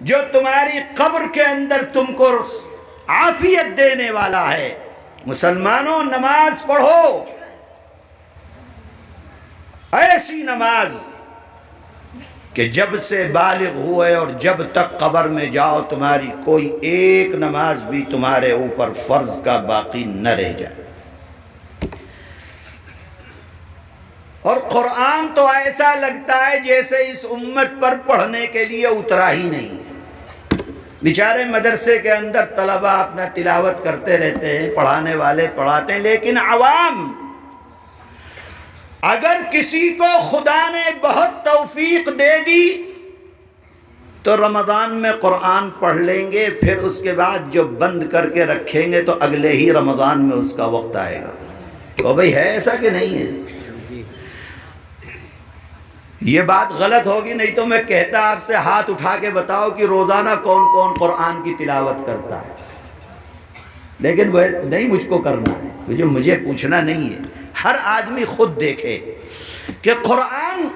جو تمہاری قبر کے اندر تم کو عافیت دینے والا ہے۔ مسلمانوں، نماز پڑھو، ایسی نماز کہ جب سے بالغ ہوئے اور جب تک قبر میں جاؤ تمہاری کوئی ایک نماز بھی تمہارے اوپر فرض کا باقی نہ رہ جائے۔ اور قرآن تو ایسا لگتا ہے جیسے اس امت پر پڑھنے کے لیے اترا ہی نہیں ہے۔ بیچارے مدرسے کے اندر طلبہ اپنا تلاوت کرتے رہتے ہیں، پڑھانے والے پڑھاتے ہیں، لیکن عوام، اگر کسی کو خدا نے بہت توفیق دے دی تو رمضان میں قرآن پڑھ لیں گے، پھر اس کے بعد جو بند کر کے رکھیں گے تو اگلے ہی رمضان میں اس کا وقت آئے گا۔ تو بھئی ہے ایسا کہ نہیں ہے؟ یہ بات غلط ہوگی، نہیں تو میں کہتا آپ سے ہاتھ اٹھا کے بتاؤ کہ روزانہ کون کون قرآن کی تلاوت کرتا ہے، لیکن وہ نہیں مجھ کو کرنا ہے، مجھے پوچھنا نہیں ہے۔ ہر آدمی خود دیکھے کہ قرآن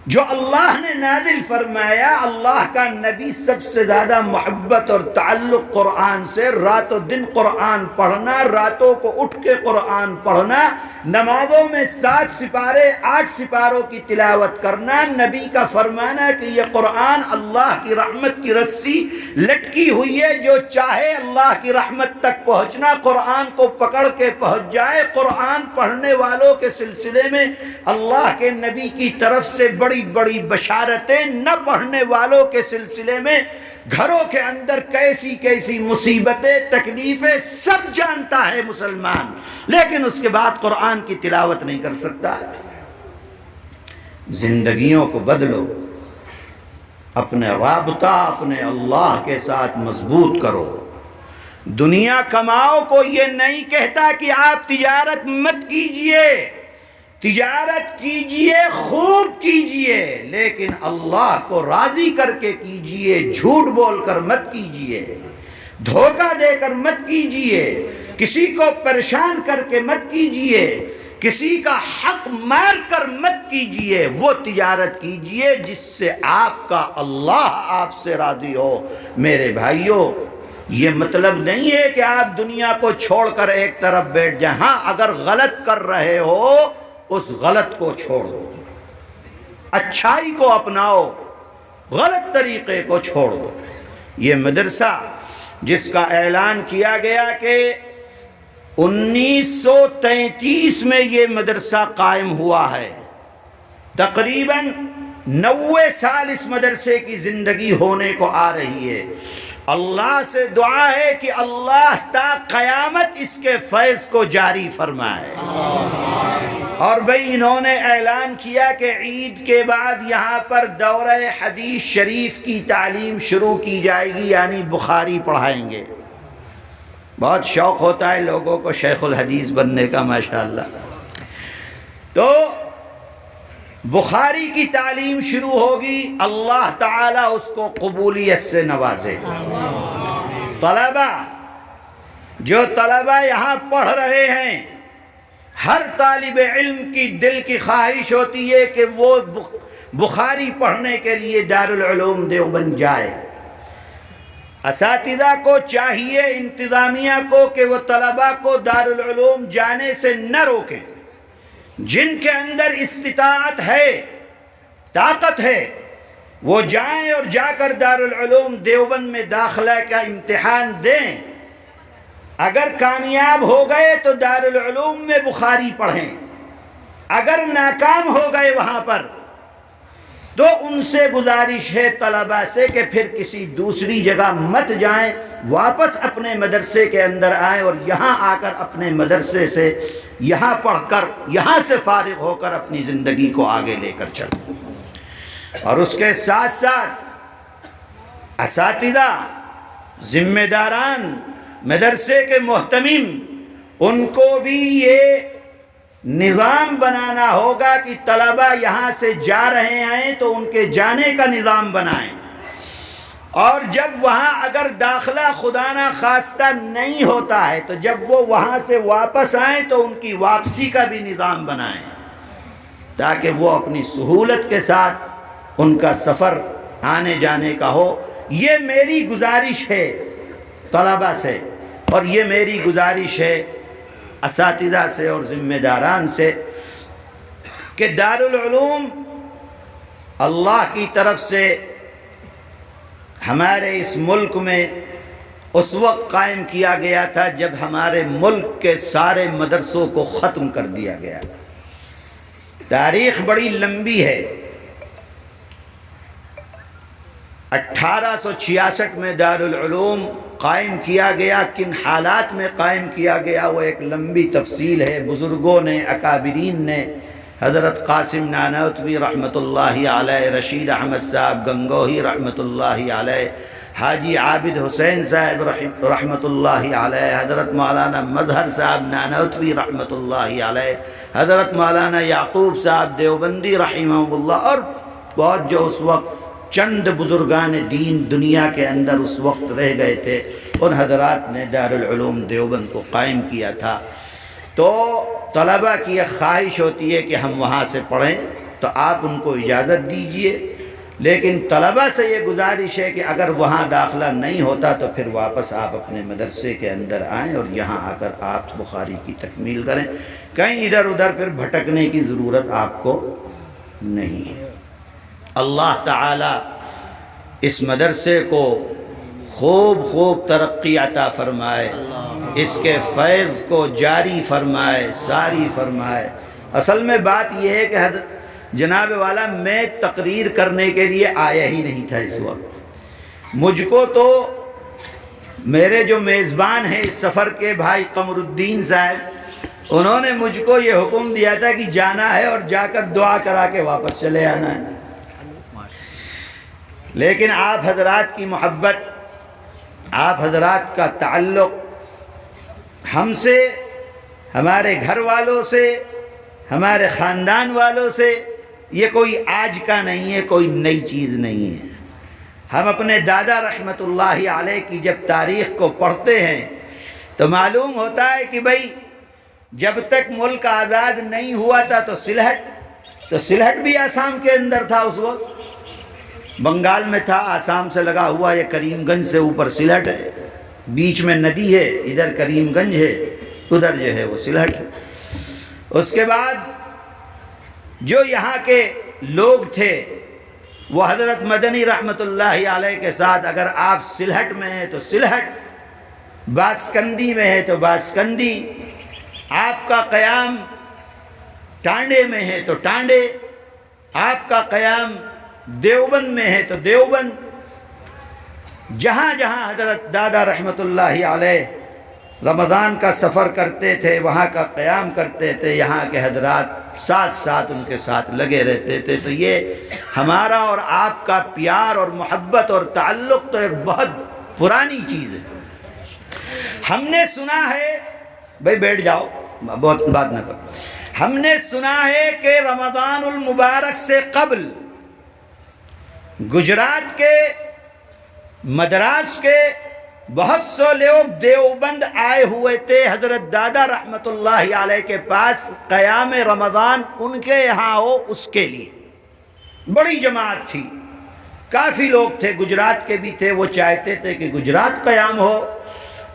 جو اللہ نے نازل فرمایا، اللہ کا نبی سب سے زیادہ محبت اور تعلق قرآن سے، رات و دن قرآن پڑھنا، راتوں کو اٹھ کے قرآن پڑھنا، نمازوں میں 7 سپارے 8 سپاروں کی تلاوت کرنا، نبی کا فرمانا کہ یہ قرآن اللہ کی رحمت کی رسی لٹکی ہوئی ہے، جو چاہے اللہ کی رحمت تک پہنچنا، قرآن کو پکڑ کے پہنچ جائے۔ قرآن پڑھنے والوں کے سلسلے میں اللہ کے نبی کی طرف سے بڑی بڑی بشارتیں، نہ پڑھنے والوں کے سلسلے میں گھروں کے اندر کیسی کیسی مصیبتیں، تکلیفیں سب جانتا ہے مسلمان، لیکن اس کے بعد قرآن کی تلاوت نہیں کر سکتا۔ زندگیوں کو بدلو، اپنے رابطہ اپنے اللہ کے ساتھ مضبوط کرو۔ دنیا کماؤ کو یہ نہیں کہتا کہ آپ تجارت مت کیجئے، تجارت کیجئے، خوب کیجئے، لیکن اللہ کو راضی کر کے کیجئے، جھوٹ بول کر مت کیجئے، دھوکہ دے کر مت کیجئے، کسی کو پریشان کر کے مت کیجئے، کسی کا حق مار کر مت کیجئے۔ وہ تجارت کیجئے جس سے آپ کا اللہ آپ سے راضی ہو۔ میرے بھائیوں، یہ مطلب نہیں ہے کہ آپ دنیا کو چھوڑ کر ایک طرف بیٹھ جائیں۔ ہاں، اگر غلط کر رہے ہو اس غلط کو چھوڑ دو، اچھائی کو اپناؤ، غلط طریقے کو چھوڑ دو۔ یہ مدرسہ جس کا اعلان کیا گیا کہ 1933 میں یہ مدرسہ قائم ہوا ہے، تقریباً 90 سال اس مدرسے کی زندگی ہونے کو آ رہی ہے۔ اللہ سے دعا ہے کہ اللہ تا قیامت اس کے فیض کو جاری فرمائے۔ اور بھئی انہوں نے اعلان کیا کہ عید کے بعد یہاں پر دورہ حدیث شریف کی تعلیم شروع کی جائے گی، یعنی بخاری پڑھائیں گے۔ بہت شوق ہوتا ہے لوگوں کو شیخ الحدیث بننے کا، ماشاءاللہ۔ تو بخاری کی تعلیم شروع ہوگی، اللہ تعالیٰ اس کو قبولیت سے نوازے۔ طلبہ، جو طلبہ یہاں پڑھ رہے ہیں، ہر طالب علم کی دل کی خواہش ہوتی ہے کہ وہ بخاری پڑھنے کے لیے دارالعلوم دیوبند جائے۔ اساتذہ کو چاہیے، انتظامیہ کو، کہ وہ طلبہ کو دارالعلوم جانے سے نہ روکیں۔ جن کے اندر استطاعت ہے، طاقت ہے، وہ جائیں اور جا کر دارالعلوم دیوبند میں داخلہ کا امتحان دیں۔ اگر کامیاب ہو گئے تو دارالعلوم میں بخاری پڑھیں، اگر ناکام ہو گئے وہاں پر تو ان سے گزارش ہے طلبہ سے کہ پھر کسی دوسری جگہ مت جائیں، واپس اپنے مدرسے کے اندر آئیں اور یہاں آ کر اپنے مدرسے سے یہاں پڑھ کر، یہاں سے فارغ ہو کر اپنی زندگی کو آگے لے کر چلیں۔ اور اس کے ساتھ ساتھ اساتذہ، ذمہ داران، مدرسے کے محتمم، ان کو بھی یہ نظام بنانا ہوگا کہ طلبہ یہاں سے جا رہے ہیں تو ان کے جانے کا نظام بنائیں، اور جب وہاں اگر داخلہ خدا نہ خواستہ نہیں ہوتا ہے تو جب وہ وہاں سے واپس آئیں تو ان کی واپسی کا بھی نظام بنائیں، تاکہ وہ اپنی سہولت کے ساتھ ان کا سفر آنے جانے کا ہو۔ یہ میری گزارش ہے طلبہ سے، اور یہ میری گزارش ہے اساتذہ سے اور ذمہ داران سے کہ دارالعلوم اللہ کی طرف سے ہمارے اس ملک میں اس وقت قائم کیا گیا تھا جب ہمارے ملک کے سارے مدرسوں کو ختم کر دیا گیا تھا۔ تاریخ بڑی لمبی ہے۔ 1866 میں دارالعلوم قائم کیا گیا، کن حالات میں قائم کیا گیا وہ ایک لمبی تفصیل ہے۔ بزرگوں نے، اکابرین نے، حضرت قاسم نانوتوی رحمۃ اللہ علیہ، رشید احمد صاحب گنگوہی رحمۃ اللہ علیہ، حاجی عابد حسین صاحب رحمۃ اللہ علیہ، حضرت مولانا مظہر صاحب نانوتوی رحمۃ اللہ علیہ، حضرت مولانا یعقوب صاحب دیوبندی رحمہ اللہ، اور بہت جو اس وقت چند بزرگان دین دنیا کے اندر اس وقت رہ گئے تھے، ان حضرات نے دارالعلوم دیوبند کو قائم کیا تھا۔ تو طلبہ کی ایک خواہش ہوتی ہے کہ ہم وہاں سے پڑھیں، تو آپ ان کو اجازت دیجئے، لیکن طلبہ سے یہ گزارش ہے کہ اگر وہاں داخلہ نہیں ہوتا تو پھر واپس آپ اپنے مدرسے کے اندر آئیں اور یہاں آ کر آپ بخاری کی تکمیل کریں، کہیں ادھر ادھر پھر بھٹکنے کی ضرورت آپ کو نہیں ہے۔ اللہ تعالی اس مدرسے کو خوب ترقی عطا فرمائے، اس کے فیض کو جاری فرمائے، ساری فرمائے۔ اصل میں بات یہ ہے کہ جناب والا میں تقریر کرنے کے لیے آیا ہی نہیں تھا اس وقت۔ مجھ کو تو میرے جو میزبان ہیں اس سفر کے بھائی قمر الدین صاحب، انہوں نے مجھ کو یہ حکم دیا تھا کہ جانا ہے اور جا کر دعا کرا کے واپس چلے آنا ہے، لیکن آپ حضرات کی محبت، آپ حضرات کا تعلق ہم سے، ہمارے گھر والوں سے، ہمارے خاندان والوں سے، یہ کوئی آج کا نہیں ہے، کوئی نئی چیز نہیں ہے۔ ہم اپنے دادا رحمت اللہ علیہ کی جب تاریخ کو پڑھتے ہیں تو معلوم ہوتا ہے کہ بھئی جب تک ملک آزاد نہیں ہوا تھا تو سلہٹ بھی آسام کے اندر تھا، اس وقت بنگال میں تھا، آسام سے لگا ہوا، یہ کریم گنج سے اوپر سلہٹ ہے، بیچ میں ندی ہے، ادھر کریم گنج ہے، ادھر جو ہے وہ سلہٹ ہے۔ اس کے بعد جو یہاں کے لوگ تھے وہ حضرت مدنی رحمت اللہ علیہ کے ساتھ، اگر آپ سلہٹ میں ہیں تو سلہٹ، باسکندی میں ہے تو باسکندی، آپ کا قیام ٹانڈے میں ہے تو ٹانڈے، آپ کا قیام دیوبند میں ہے تو دیوبند، جہاں جہاں حضرت دادا رحمت اللہ علیہ رمضان کا سفر کرتے تھے وہاں کا قیام کرتے تھے، یہاں کے حضرات ساتھ ان کے ساتھ لگے رہتے تھے۔ تو یہ ہمارا اور آپ کا پیار اور محبت اور تعلق تو ایک بہت پرانی چیز ہے۔ ہم نے سنا ہے، بھائی بیٹھ جاؤ، بہت بات نہ کرو، ہم نے سنا ہے کہ رمضان المبارک سے قبل گجرات کے، مدراس کے بہت سے لوگ دیوبند آئے ہوئے تھے حضرت دادا رحمت اللہ علیہ کے پاس، قیام رمضان ان کے یہاں ہو اس کے لیے۔ بڑی جماعت تھی، کافی لوگ تھے، گجرات کے بھی تھے، وہ چاہتے تھے کہ گجرات قیام ہو،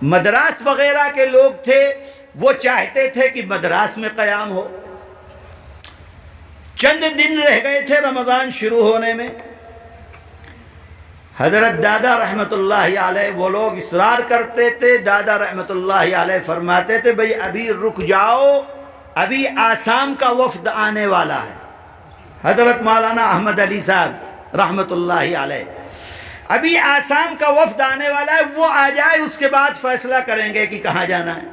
مدراس وغیرہ کے لوگ تھے، وہ چاہتے تھے کہ مدراس میں قیام ہو۔ چند دن رہ گئے تھے رمضان شروع ہونے میں، حضرت دادا رحمت اللہ علیہ، وہ لوگ اصرار کرتے تھے، دادا رحمت اللہ علیہ فرماتے تھے بھئی ابھی رک جاؤ، ابھی آسام کا وفد آنے والا ہے، حضرت مولانا احمد علی صاحب رحمت اللہ علیہ، ابھی آسام کا وفد آنے والا ہے، وہ آ جائے اس کے بعد فیصلہ کریں گے کہ کہاں جانا ہے۔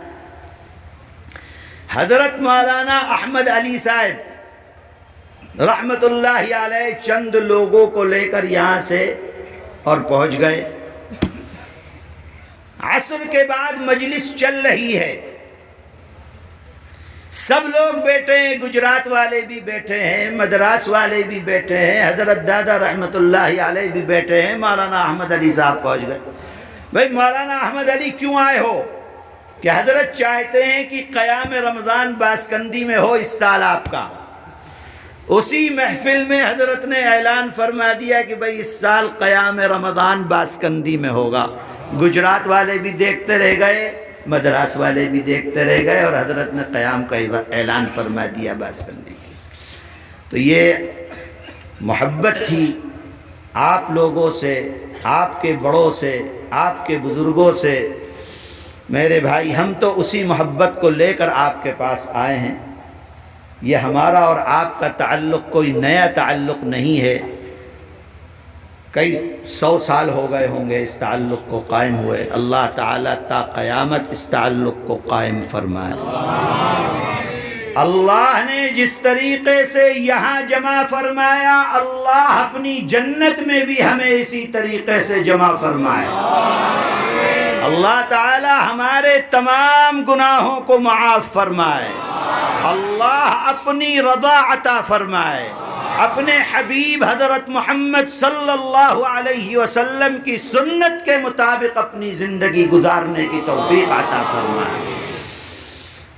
حضرت مولانا احمد علی صاحب رحمت اللہ علیہ چند لوگوں کو لے کر یہاں سے اور پہنچ گئے۔ عصر کے بعد مجلس چل رہی ہے، سب لوگ بیٹھے ہیں، گجرات والے بھی بیٹھے ہیں، مدراس والے بھی بیٹھے ہیں، حضرت دادا رحمت اللہ علیہ بھی بیٹھے ہیں، مولانا احمد علی صاحب پہنچ گئے۔ بھئی مولانا احمد علی کیوں آئے ہو؟ کہ حضرت چاہتے ہیں کہ قیام رمضان باسکندی میں ہو اس سال آپ کا، اسی محفل میں حضرت نے اعلان فرما دیا کہ بھئی اس سال قیام رمضان باسکندی میں ہوگا۔ گجرات والے بھی دیکھتے رہ گئے، مدراس والے بھی دیکھتے رہ گئے، اور حضرت نے قیام کا اعلان فرما دیا باسکندی کی۔ تو یہ محبت تھی آپ لوگوں سے، آپ کے بڑوں سے، آپ کے بزرگوں سے۔ میرے بھائی، ہم تو اسی محبت کو لے کر آپ کے پاس آئے ہیں۔ یہ ہمارا اور آپ کا تعلق کوئی نیا تعلق نہیں ہے، کئی 100 سال ہو گئے ہوں گے اس تعلق کو قائم ہوئے۔ اللہ تعالیٰ تا قیامت اس تعلق کو قائم فرمائے۔ اللہ نے جس طریقے سے یہاں جمع فرمایا، اللہ اپنی جنت میں بھی ہمیں اسی طریقے سے جمع فرمائے۔ اللہ تعالی ہمارے تمام گناہوں کو معاف فرمائے۔ اللہ اپنی رضا عطا فرمائے، اپنے حبیب حضرت محمد صلی اللہ علیہ وسلم کی سنت کے مطابق اپنی زندگی گزارنے کی توفیق عطا فرمائے۔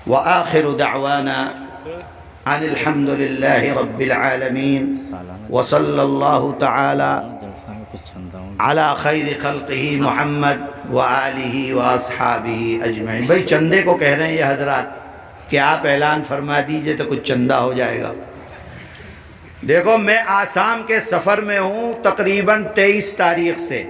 وآخر دعوانا ان الحمد للہ رب العالمین وصلی اللہ تعالی علی خیر خلقہ محمد وآلہ واصحابہ اجمعین۔ بھئی چندے کو کہہ رہے ہیں یہ حضرات کہ آپ اعلان فرما دیجئے تو کچھ چندہ ہو جائے گا۔ دیکھو میں آسام کے سفر میں ہوں تقریباً 23 تاریخ سے،